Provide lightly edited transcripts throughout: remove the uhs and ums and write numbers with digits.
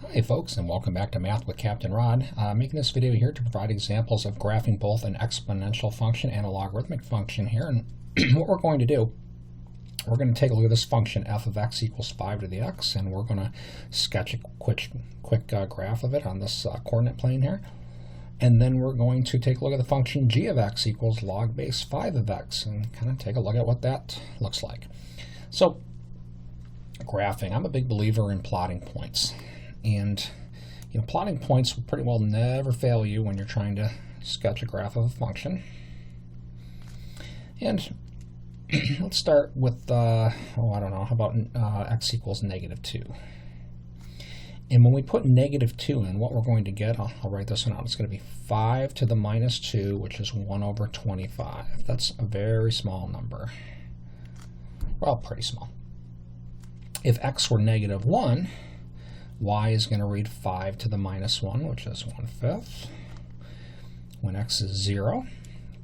Hi folks, and welcome back to Math with Captain Rod. Making this video here to provide examples of graphing both an exponential function and a logarithmic function here. And what we're going to do, we're going to take a look at this function f of x equals 5 to the x, and we're going to sketch a quick graph of it on this coordinate plane here. And then we're going to take a look at the function g of x equals log base 5 of x and kind of take a look at what that looks like. So, graphing, I'm a big believer in plotting points. And plotting points will pretty well never fail you when you're trying to sketch a graph of a function. And let's start with, I don't know, how about x equals -2. And when we put -2 in, what we're going to get, I'll write this one out, it's going to be 5 to the -2, which is 1 over 25. That's a very small number. Well, pretty small. If x were -1, y is going to read 5 to the -1, which is 1/5. When x is 0,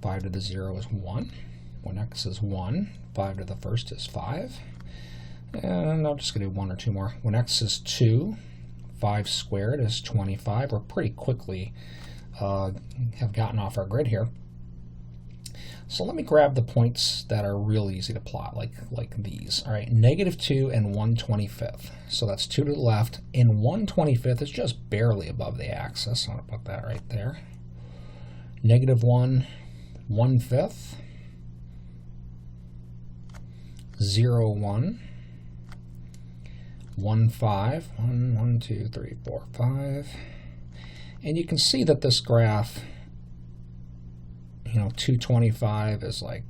5 to the 0 is 1. When x is 1, 5 to the first is 5. And I'm just going to do one or two more. When x is 2, 5 squared is 25. We're pretty quickly have gotten off our grid here. So let me grab the points that are real easy to plot, like these. All right, -2 and 1/25. So that's 2 to the left, and 1/25 is just barely above the axis. I'm going to put that right there. -1, 1/5. 0, 1. 1, 5. 1, 2, 3, 4, 5. And you can see that this graph, 225 is like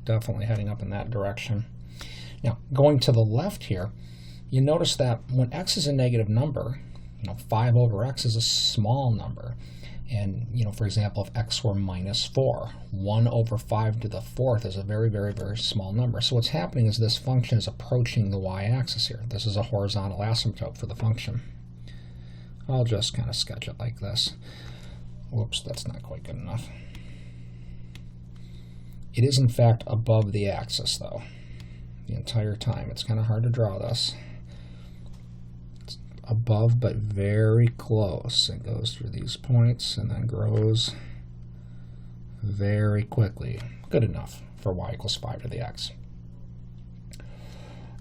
definitely heading up in that direction. Now, going to the left here, you notice that when x is a negative number, 5 over x is a small number. And, for example, if x were -4, 1 over 5 to the 4th is a very, very, very small number. So what's happening is this function is approaching the y-axis here. This is a horizontal asymptote for the function. I'll just kind of sketch it like this. Whoops, that's not quite good enough. It is, in fact, above the axis, though, the entire time. It's kind of hard to draw this. It's above, but very close. It goes through these points and then grows very quickly. Good enough for y equals 5 to the x.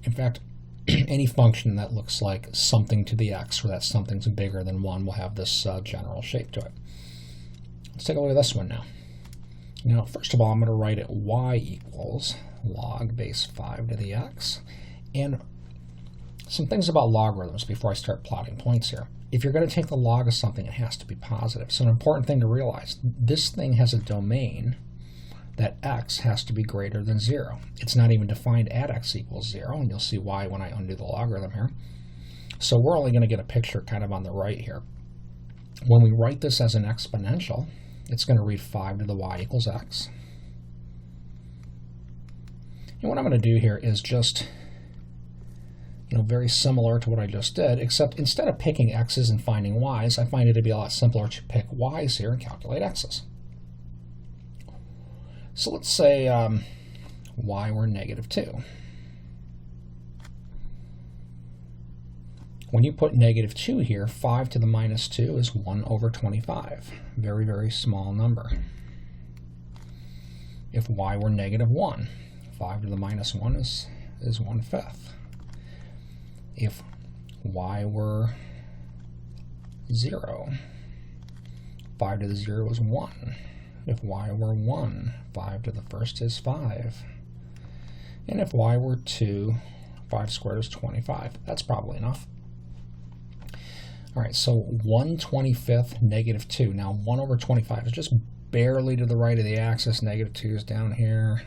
In fact, any function that looks like something to the x, or that something's bigger than 1, will have this general shape to it. Let's take a look at this one now. Now, first of all, I'm going to write it y equals log base 5 to the x. And some things about logarithms before I start plotting points here. If you're going to take the log of something, it has to be positive. So an important thing to realize, this thing has a domain that x has to be greater than 0. It's not even defined at x equals 0, and you'll see why when I undo the logarithm here. So we're only going to get a picture kind of on the right here. When we write this as an exponential, it's going to read 5 to the y equals x. And what I'm going to do here is just, very similar to what I just did, except instead of picking x's and finding y's, I find it to be a lot simpler to pick y's here and calculate x's. So let's say y were -2. When you put -2 here, 5 to the -2 is 1 over 25. Very, very small number. If y were -1, 5 to the -1 is 1/5. If y were 0, 5 to the 0 is 1. If y were 1, 5 to the first is 5. And if y were 2, 5 squared is 25. That's probably enough. All right, so 1/25 -2. Now 1 over 25 is just barely to the right of the axis. -2 is down here,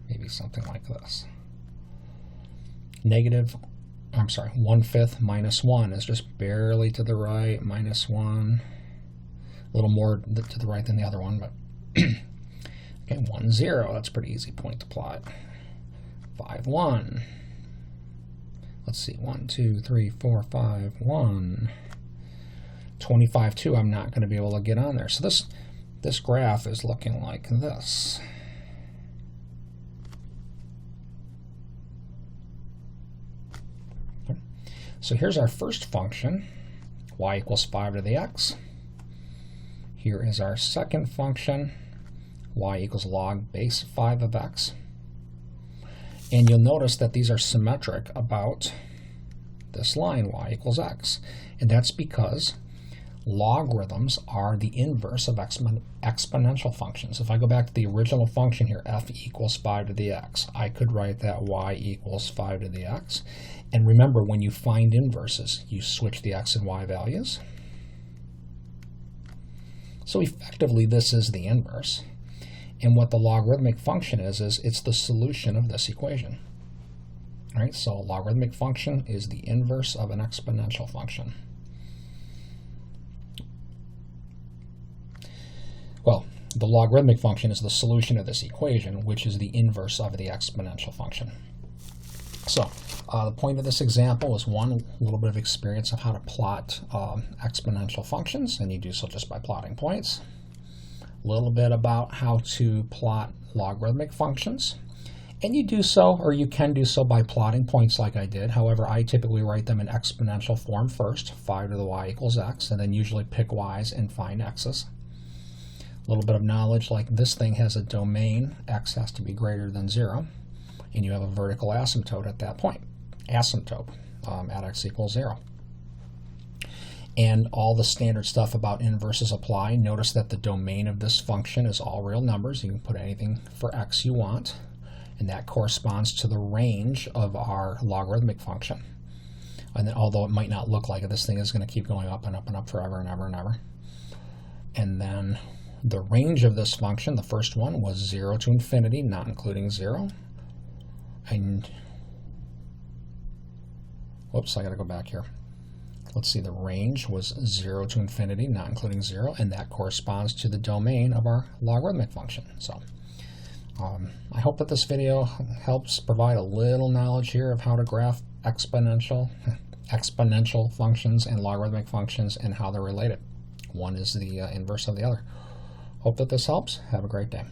maybe something like this. 1/5 -1 is just barely to the right, -1. A little more to the right than the other one, but okay, 1, 0, that's a pretty easy point to plot. 5, 1. Let's see, 1, 2, 3, 4, 5, 1. 25, 2, I'm not going to be able to get on there. So this graph is looking like this. So here's our first function, y equals 5 to the x. Here is our second function, y equals log base 5 of x. And you'll notice that these are symmetric about this line, y equals x. And that's because logarithms are the inverse of exponential functions. If I go back to the original function here, f equals 5 to the x, I could write that y equals 5 to the x. And remember, when you find inverses, you switch the x and y values. So effectively, this is the inverse. And what the logarithmic function is it's the solution of this equation. All right, so a logarithmic function is the inverse of an exponential function. Well, the logarithmic function is the solution of this equation, which is the inverse of the exponential function. So the point of this example is, one, a little bit of experience of how to plot exponential functions, and you do so just by plotting points. A little bit about how to plot logarithmic functions, and you do so, or you can do so, by plotting points like I did. However, I typically write them in exponential form first, 5 to the y equals x, and then usually pick y's and find x's. A little bit of knowledge, like this thing has a domain, x has to be greater than 0, and you have a vertical asymptote at that point, asymptote at x equals 0. And all the standard stuff about inverses apply. Notice that the domain of this function is all real numbers. You can put anything for x you want, and that corresponds to the range of our logarithmic function. And then, although it might not look like it, this thing is going to keep going up and up and up forever and ever and ever. And then the range of this function, the first one, was 0 to infinity, not including 0. And, whoops, I got to go back here. Let's see, the range was 0 to infinity, not including 0, and that corresponds to the domain of our logarithmic function. So I hope that this video helps provide a little knowledge here of how to graph exponential functions and logarithmic functions and how they're related. One is the inverse of the other. Hope that this helps. Have a great day.